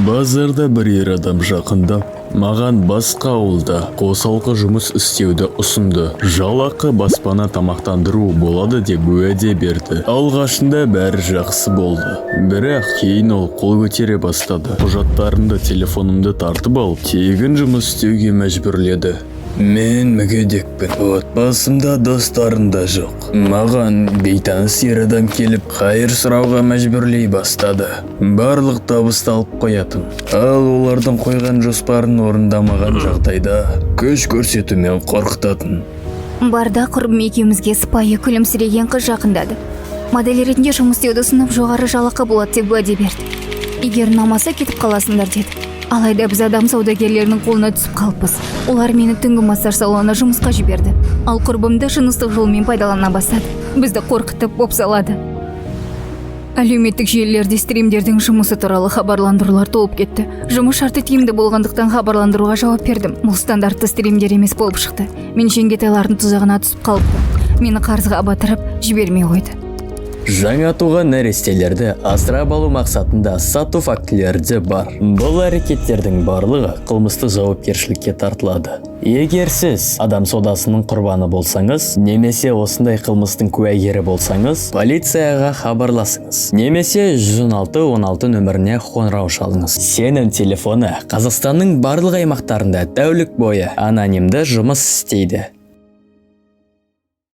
Базарда бір ер адам жақындап, маған басқа ауылда қосалқы жұмыс істеуді ұсынды. Жалақы баспана тамақтандыру болады деп уәде берді. Алғашында бәрі жақсы болды. Бірақ кейін ол қол көтере бастады. Құжаттарымды, телефонымды тартып алып, тегін жұмыс істеуге мәжбүрледі. Мен мүгедекпін. Отбасымда достарым да жоқ. Маған бейтаныс ер адам келіп, қайыр сұрауға мәжбүрлей бастады. Барлық табысты алып қоятын. Ал олардың қойған жоспарын орындамаған жағдайда күш көрсетумен қорқытатын. Барда құрбым екеумізге сыпайы күлімсіреген қыз жақындады. Модель ретінде жұмыс істеуді ұсынып, жоғары жалақы болады деп уәде берді. Егер ұнамаса кетіп қаласыңдар деді. Алайда біз адам саудагерлерінің қолына түсіп қалыппыз. Олар мені түнгі массаж салонына жұмысқа жіберді. Ал құрбымды жыныстық жолмен пайдалана бастады. Бізді қорқытып бопсалады. Әлеуметтік желілерде стримдердің жұмысы туралы хабарландырулар толып кетті. Жұмыс шарты тиімді болғандықтан хабарландыруға жауап бердім. Бұл стандартты стримдер емес болып шықты. Мен жеңгетайлардың тұзағына түсіп қалыппын. Мені қарызға батырып жібермей қойды. Жаңа туған нәрестелерді асырап алу мақсатында сату фактілері де бар. Бұл әрекеттердің барлығы қылмыстық жауапкершілікке тартылады. Егер сіз адам саудасының құрбаны болсаңыз, немесе осындай қылмыстың куәгері болсаңыз, полицияға хабарласыңыз. Немесе 116-16 нөміріне қоңырау шалыңыз. Сенім телефоны Қазақстанның барлық аймақтарында тәулік бойы анонимді жұмыс істейді.